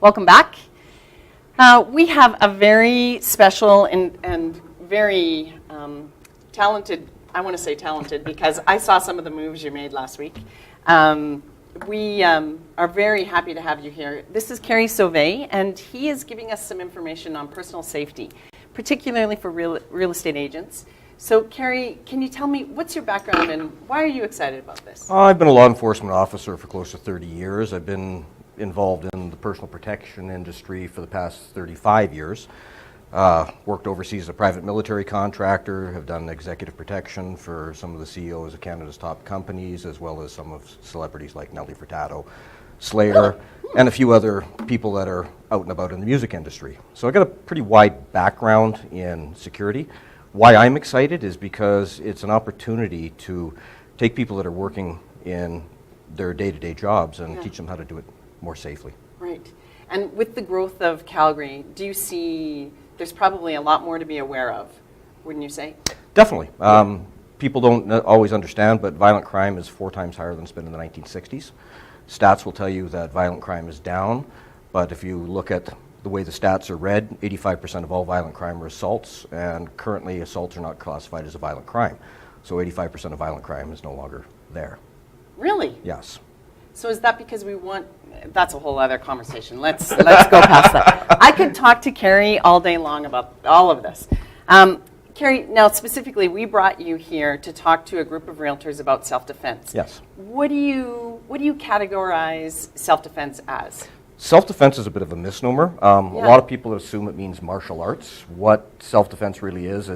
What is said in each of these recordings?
Welcome back. We have a very special and very talented, I want to say talented because I saw some of the moves you made last week. We are very happy to have you here. This is Kerry Suave, and he is giving us some information on personal safety, particularly for real estate agents. So, Kerry, can you tell me what's your background and why are you excited about this? I've been a law enforcement officer for close to 30 years. I've been involved in the personal protection industry for the past 35 years. Worked overseas as a private military contractor, have done executive protection for some of the CEOs of Canada's top companies, as well as some of celebrities like Nelly Furtado, Slayer, and a few other people that are out and about in the music industry. So I've got a pretty wide background in security. Why I'm excited is because it's an opportunity to take people that are working in their day-to-day jobs and teach them how to do it more safely. Right. And with the growth of Calgary, do you see there's probably a lot more to be aware of, wouldn't you say? Definitely. People don't always understand, but violent crime is 4 times higher than it's been in the 1960s. Stats will tell you that violent crime is down, but if you look at the way the stats are read, 85% of all violent crime are assaults, and currently assaults are not classified as a violent crime. So 85% of violent crime is no longer there. Really? Yes. So is that because we want, that's a whole other conversation. Let's go past that. I could talk to Kerry all day long about all of this. Kerry, now specifically, we brought you here to talk to a group of realtors about self-defense. Yes. What do you categorize self-defense as? Self-defense is a bit of a misnomer. A lot of people assume it means martial arts. What self-defense really is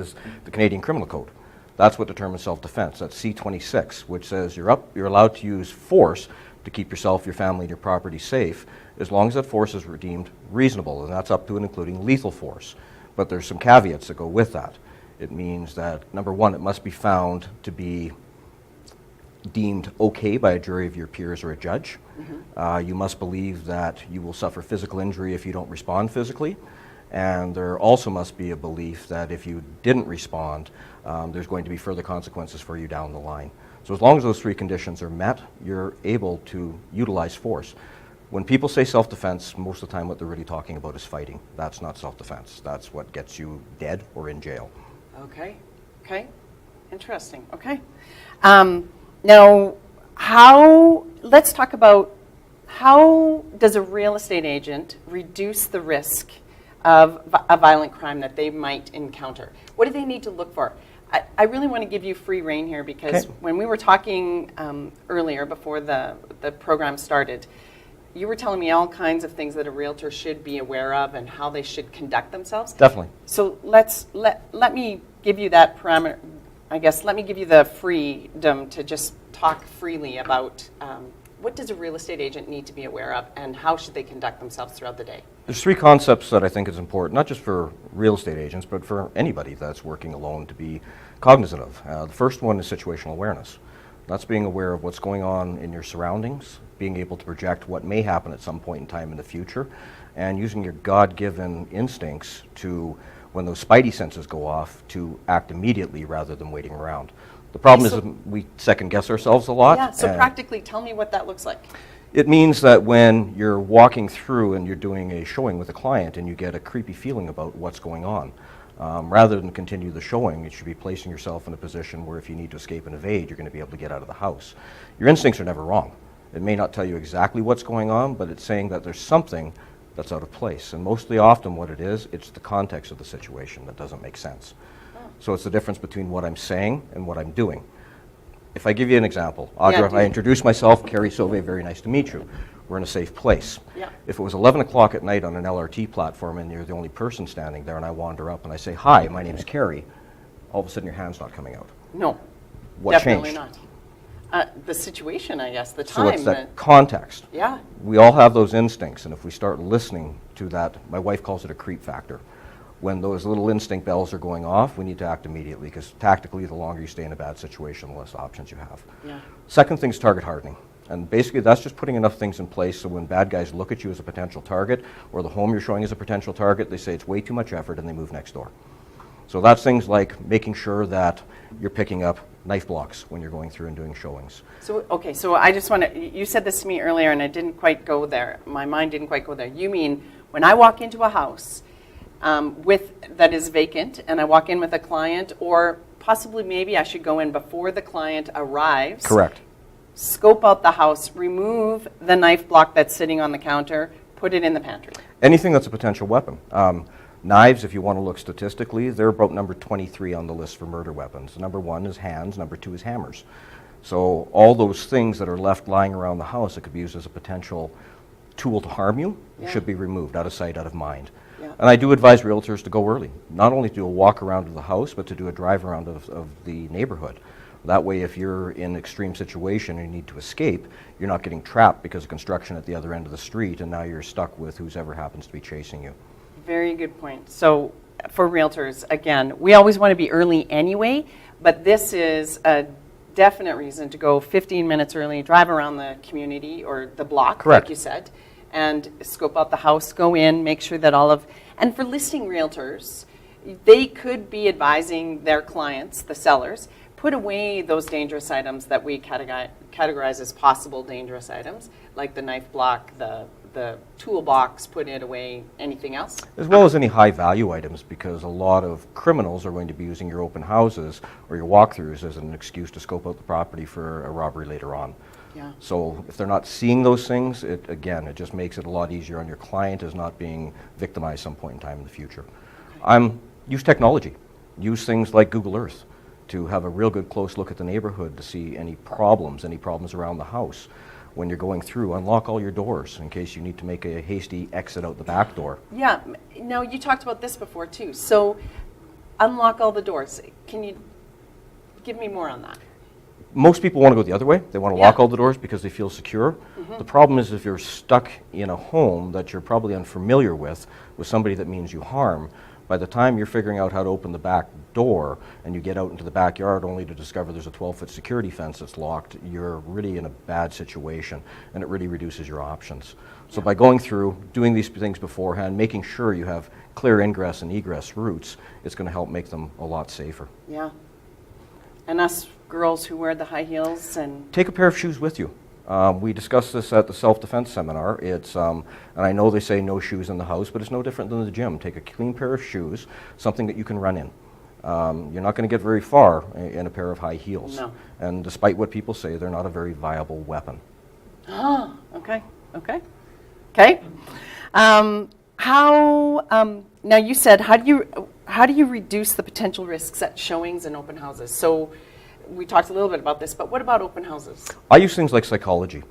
the Canadian Criminal Code. That's what determines self-defense. That's C-26, which says you're allowed to use force to keep yourself, your family, and your property safe, as long as that force is deemed reasonable, and that's up to and including lethal force. But there's some caveats that go with that. It means that, number one, it must be found to be deemed okay by a jury of your peers or a judge. Mm-hmm. You must believe that you will suffer physical injury if you don't respond physically, and there also must be a belief that if you didn't respond, there's going to be further consequences for you down the line. So as long as those 3 conditions are met, you're able to utilize force. When people say self-defense, most of the time what they're really talking about is fighting. That's not self-defense. That's what gets you dead or in jail. Okay. Interesting. Okay. Now, let's talk about how does a real estate agent reduce the risk of a violent crime that they might encounter? What do they need to look for? I really want to give you free rein here because when we were talking earlier before the program started, you were telling me all kinds of things that a realtor should be aware of and how they should conduct themselves. Definitely. So let me give you that parameter. I guess let me give you the freedom to just talk freely about what does a real estate agent need to be aware of and how should they conduct themselves throughout the day? There's 3 concepts that I think is important, not just for real estate agents, but for anybody that's working alone to be cognizant of. The first one is situational awareness. That's being aware of what's going on in your surroundings, being able to project what may happen at some point in time in the future, and using your God-given instincts to, when those spidey senses go off, to act immediately rather than waiting around. The problem is we second-guess ourselves a lot. Yeah, so practically tell me what that looks like. It means that when you're walking through and you're doing a showing with a client and you get a creepy feeling about what's going on, rather than continue the showing, you should be placing yourself in a position where if you need to escape and evade, you're going to be able to get out of the house. Your instincts are never wrong. It may not tell you exactly what's going on, but it's saying that there's something that's out of place. And mostly often what it is, it's the context of the situation that doesn't make sense. So it's the difference between what I'm saying and what I'm doing. If I give you an example, Audra, I introduce myself, Kerry Suave, very nice to meet you. We're in a safe place. Yeah. If it was 11 o'clock at night on an LRT platform and you're the only person standing there and I wander up and I say, hi, my name's Kerry, all of a sudden your hand's not coming out. No, what definitely changed? Not. The situation, I guess, the time. So it's that context. Yeah. We all have those instincts, and if we start listening to that, my wife calls it a creep factor. When those little instinct bells are going off, we need to act immediately because tactically, the longer you stay in a bad situation, the less options you have. Yeah. Second thing is target hardening. And basically, that's just putting enough things in place so when bad guys look at you as a potential target or the home you're showing as a potential target, they say it's way too much effort and they move next door. So that's things like making sure that you're picking up knife blocks when you're going through and doing showings. So, okay, so I just want to, you said this to me earlier and I didn't quite go there. My mind didn't quite go there. You mean when I walk into a house that is vacant and I walk in with a client, or possibly maybe I should go in before the client arrives. Correct. Scope out the house, remove the knife block that's sitting on the counter, put it in the pantry. Anything that's a potential weapon. Knives, if you want to look statistically, they're about number 23 on the list for murder weapons. Number 1 is hands, number 2 is hammers. So all those things that are left lying around the house that could be used as a potential tool to harm you should be removed, out of sight, out of mind. Yeah. And I do advise realtors to go early, not only to do a walk around of the house, but to do a drive around of the neighborhood. That way, if you're in an extreme situation and you need to escape, you're not getting trapped because of construction at the other end of the street, and now you're stuck with whoever happens to be chasing you. Very good point. So for realtors, again, we always want to be early anyway, but this is a definite reason to go 15 minutes early, drive around the community or the block, correct, like you said, and scope out the house, go in, make sure that and for listing realtors, they could be advising their clients, the sellers, put away those dangerous items that we categorize as possible dangerous items, like the knife block, the toolbox, put it away, anything else? As well as any high-value items, because a lot of criminals are going to be using your open houses or your walkthroughs as an excuse to scope out the property for a robbery later on. Yeah. So if they're not seeing those things, it just makes it a lot easier on your client as not being victimized some point in time in the future. Okay. Use technology. Use things like Google Earth to have a real good close look at the neighborhood to see any problems around the house. When you're going through, unlock all your doors in case you need to make a hasty exit out the back door. Yeah. Now, you talked about this before, too. So, unlock all the doors. Can you give me more on that? Most people want to go the other way. They want to lock all the doors because they feel secure. Mm-hmm. The problem is if you're stuck in a home that you're probably unfamiliar with somebody that means you harm, by the time you're figuring out how to open the back door and you get out into the backyard only to discover there's a 12-foot security fence that's locked, you're really in a bad situation, and it really reduces your options. So by going through, doing these things beforehand, making sure you have clear ingress and egress routes, it's going to help make them a lot safer. Yeah. And us girls who wear the high heels and... Take a pair of shoes with you. We discussed this at the self-defense seminar. It's, and I know they say no shoes in the house, but it's no different than the gym. Take a clean pair of shoes, something that you can run in. You're not going to get very far in a pair of high heels. No. And despite what people say, they're not a very viable weapon. Oh, okay. Now you said, how do you reduce the potential risks at showings and open houses? So we talked a little bit about this, but what about open houses? I use things like psychology.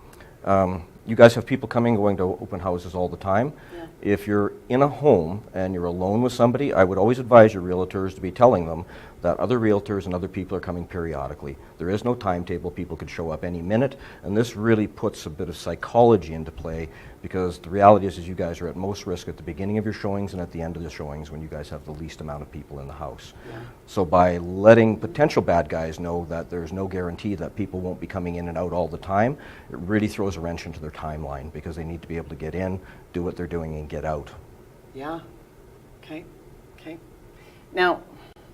You guys have people going to open houses all the time. Yeah. If you're in a home and you're alone with somebody, I would always advise your realtors to be telling them that other realtors and other people are coming periodically. There is no timetable. People could show up any minute, and this really puts a bit of psychology into play, because the reality is you guys are at most risk at the beginning of your showings and at the end of the showings when you guys have the least amount of people in the house. Yeah. So by letting potential bad guys know that there's no guarantee that people won't be coming in and out all the time, it really throws a wrench into their timeline, because they need to be able to get in, do what they're doing, and get out. Yeah. Okay. Now,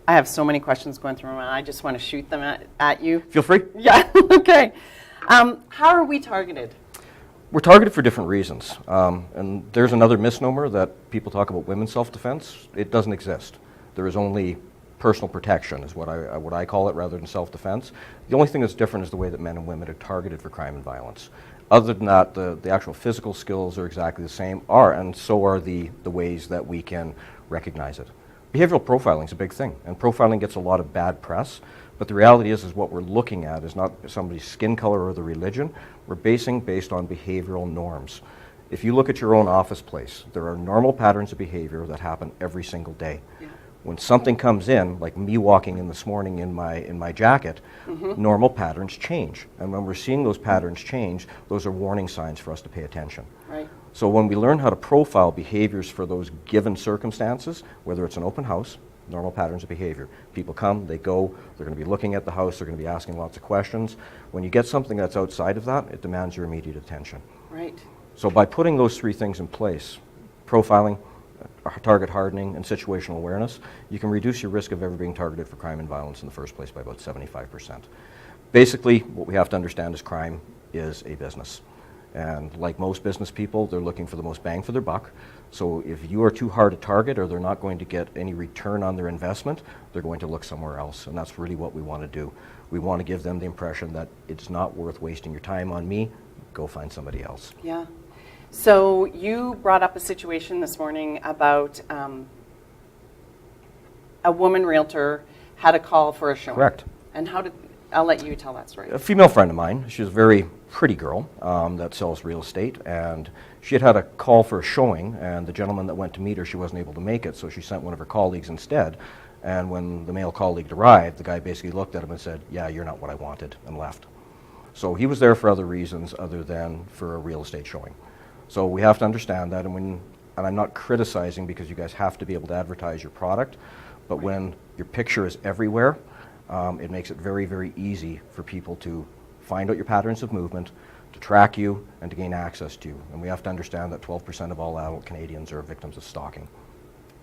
I have so many questions going through my mind. I just want to shoot them at you. Feel free. Yeah. Okay. How are we targeted? We're targeted for different reasons. And there's another misnomer that people talk about women's self-defense. It doesn't exist. There is only personal protection is what I call it, rather than self-defense. The only thing that's different is the way that men and women are targeted for crime and violence. Other than that, the actual physical skills are exactly the same, and so are the ways that we can recognize it. Behavioral profiling is a big thing, and profiling gets a lot of bad press, but the reality is what we're looking at is not somebody's skin color or the religion. We're based on behavioral norms. If you look at your own office place, there are normal patterns of behavior that happen every single day. Yeah. When something comes in, like me walking in this morning in my jacket, normal patterns change. And when we're seeing those patterns change, those are warning signs for us to pay attention. Right. So when we learn how to profile behaviors for those given circumstances, whether it's an open house, normal patterns of behavior. People come, they go, they're going to be looking at the house, they're going to be asking lots of questions. When you get something that's outside of that, it demands your immediate attention. Right. So by putting those three things in place, profiling, target hardening, and situational awareness, you can reduce your risk of ever being targeted for crime and violence in the first place by about 75%. Basically, what we have to understand is crime is a business. And like most business people, they're looking for the most bang for their buck. So if you are too hard to target or they're not going to get any return on their investment, they're going to look somewhere else. And that's really what we want to do. We want to give them the impression that it's not worth wasting your time on me. Go find somebody else. Yeah. So you brought up a situation this morning about a woman realtor had a call for a showing. Correct. And I'll let you tell that story. A female friend of mine, she's a very pretty girl that sells real estate, and she had a call for a showing, and the gentleman that went to meet her, she wasn't able to make it, so she sent one of her colleagues instead. And when the male colleague arrived, the guy basically looked at him and said, "Yeah, you're not what I wanted," and left. So he was there for other reasons other than for a real estate showing. So we have to understand that, and I'm not criticizing because you guys have to be able to advertise your product, but when your picture is everywhere, it makes it very, very easy for people to find out your patterns of movement, to track you, and to gain access to you. And we have to understand that 12% of all adult Canadians are victims of stalking.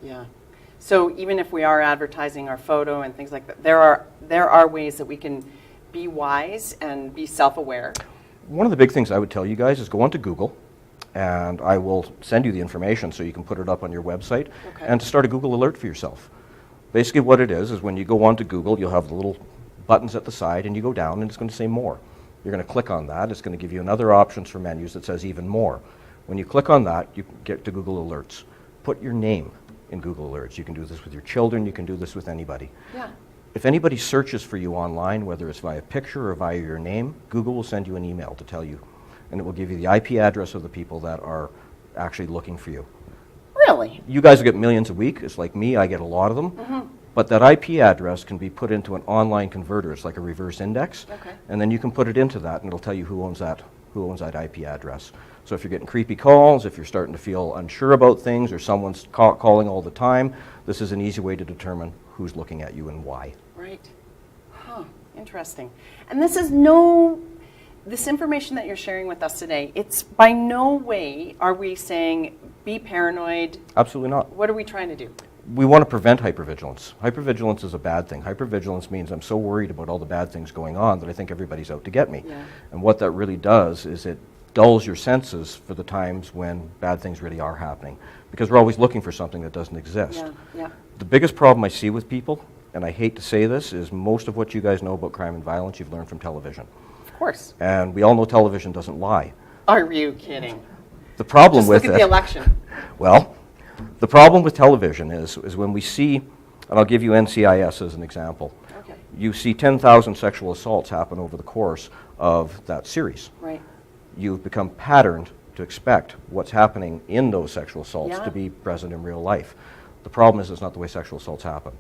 Yeah. So even if we are advertising our photo and things like that, there are ways that we can be wise and be self-aware. One of the big things I would tell you guys is go onto Google, and I will send you the information so you can put it up on your website, and to start a Google alert for yourself. Basically what it is when you go onto Google, you'll have the little buttons at the side, and you go down, and it's going to say more. You're going to click on that. It's going to give you another options for menus that says even more. When you click on that, you get to Google Alerts. Put your name in Google Alerts. You can do this with your children. You can do this with anybody. Yeah. If anybody searches for you online, whether it's via picture or via your name, Google will send you an email to tell you. And it will give you the IP address of the people that are actually looking for you. Really? You guys will get millions a week. It's like me, I get a lot of them. Mm-hmm. But that IP address can be put into an online converter. It's like a reverse index. Okay. And then you can put it into that, and it'll tell you who owns that IP address. So if you're getting creepy calls, if you're starting to feel unsure about things, or someone's calling all the time, this is an easy way to determine who's looking at you and why. Right. Huh. Interesting. And this information that you're sharing with us today, it's by no way are we saying be paranoid. Absolutely not. What are we trying to do? We want to prevent hypervigilance. Hypervigilance is a bad thing. Hypervigilance means I'm so worried about all the bad things going on that I think everybody's out to get me. Yeah. And what that really does is it dulls your senses for the times when bad things really are happening, because we're always looking for something that doesn't exist. Yeah. Yeah. The biggest problem I see with people, and I hate to say this, is most of what you guys know about crime and violence you've learned from television. Of course. And we all know television doesn't lie. Are you kidding? The problem Just with look at the election. Well, the problem with television is when we see, and I'll give you NCIS as an example. Okay. You see 10,000 sexual assaults happen over the course of that series. Right. You've become patterned to expect what's happening in those sexual assaults Yeah. to be present in real life. The problem is it's not the way sexual assaults happen.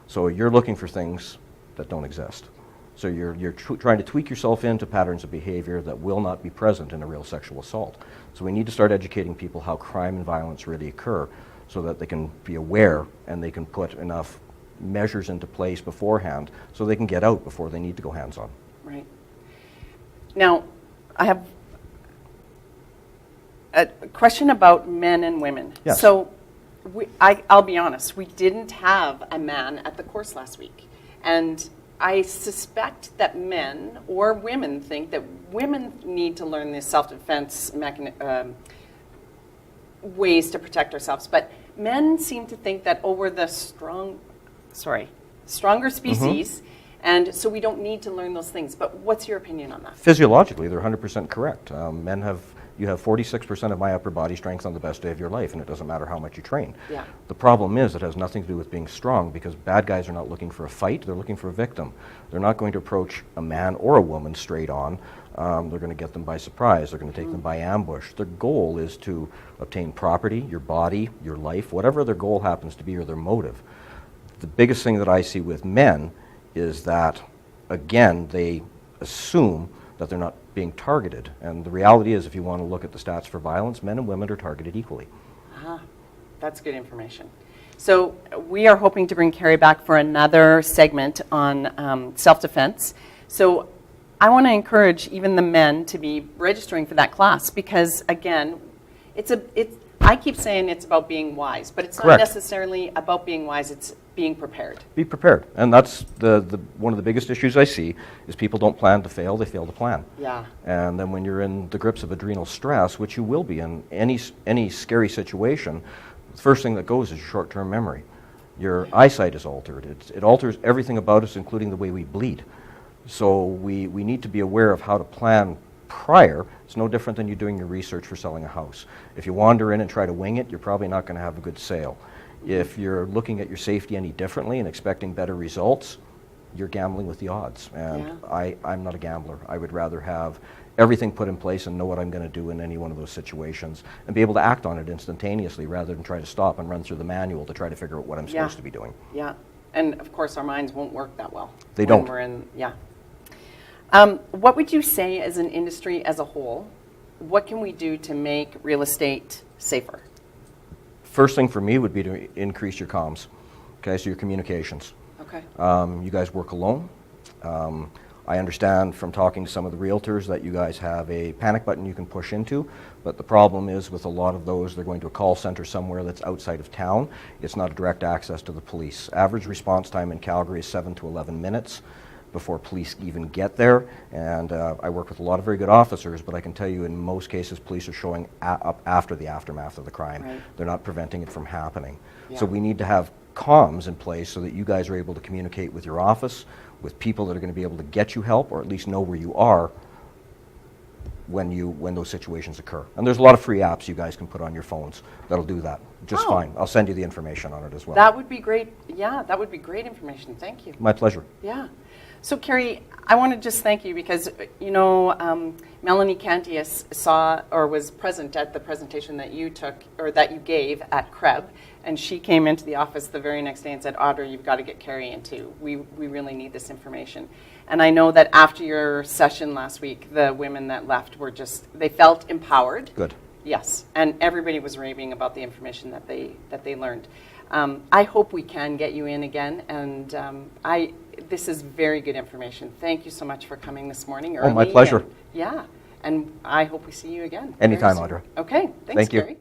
So you're looking for things that don't exist. So you're trying to tweak yourself into patterns of behavior that will not be present in a real sexual assault. So we need to start educating people how crime and violence really occur so that they can be aware and they can put enough measures into place beforehand so they can get out before they need to go hands-on. Right. Now, I have a question about men and women. Yes. So I'll be honest, we didn't have a man at the course last week. And I suspect that men or women think that women need to learn the self-defense ways to protect ourselves. But men seem to think that we're the stronger species, and so we don't need to learn those things. But what's your opinion on that? Physiologically, they're 100% correct. You have 46% of my upper body strength on the best day of your life, and it doesn't matter how much you train. Yeah. The problem is it has nothing to do with being strong, because bad guys are not looking for a fight, they're looking for a victim. They're not going to approach a man or a woman straight on. They're going to get them by surprise. They're going to take them by ambush. Their goal is to obtain property, your body, your life, whatever their goal happens to be or their motive. The biggest thing that I see with men is that, again, they assume that they're not being targeted. And the reality is, if you want to look at the stats for violence, men and women are targeted equally. That's good information. So we are hoping to bring Kerry back for another segment on self-defense. So I want to encourage even the men to be registering for that class because, again, I keep saying it's about being wise, but it's not Correct. necessarily about being wise, it's being prepared. Be prepared. And that's one of the biggest issues I see is people don't plan to fail, they fail to plan. Yeah. And then when you're in the grips of adrenal stress, which you will be in any scary situation, the first thing that goes is your short-term memory. Your eyesight is altered. It alters everything about us, including the way we bleed. So we need to be aware of how to plan prior. It's no different than you doing your research for selling a house. If you wander in and try to wing it, you're probably not going to have a good sale. If you're looking at your safety any differently and expecting better results, you're gambling with the odds. And I'm not a gambler. I would rather have everything put in place and know what I'm going to do in any one of those situations and be able to act on it instantaneously rather than try to stop and run through the manual to try to figure out what I'm supposed to be doing. Yeah. And of course, our minds won't work that well. They don't. We're in, what would you say as an industry as a whole, what can we do to make real estate safer? First thing for me would be to increase your comms, okay, so your communications. Okay. You guys work alone. I understand from talking to some of the realtors that you guys have a panic button you can push into, but the problem is with a lot of those, they're going to a call center somewhere that's outside of town. It's not a direct access to the police. Average response time in Calgary is 7 to 11 minutes before police even get there, and I work with a lot of very good officers, but I can tell you in most cases police are showing up after the aftermath of the crime. Right. They're not preventing it from happening. Yeah. So we need to have comms in place so that you guys are able to communicate with your office, with people that are going to be able to get you help or at least know where you are when those situations occur. And there's a lot of free apps you guys can put on your phones that'll do that just fine. I'll send you the information on it as well. That would be great. Yeah, that would be great information. Thank you. My pleasure. Yeah. So, Kerry, I want to just thank you because, Melanie Cantius saw or was present at the presentation that you took or that you gave at Kreb, and she came into the office the very next day and said, Audrey, you've got to get Kerry into. We really need this information. And I know that after your session last week, the women that left were they felt empowered. Good. Yes, and everybody was raving about the information that they learned. I hope we can get you in again, and this is very good information. Thank you so much for coming this morning early. Oh, my pleasure. And I hope we see you again. Anytime, very soon. Audra. Okay, thanks, Thank you. Kerry.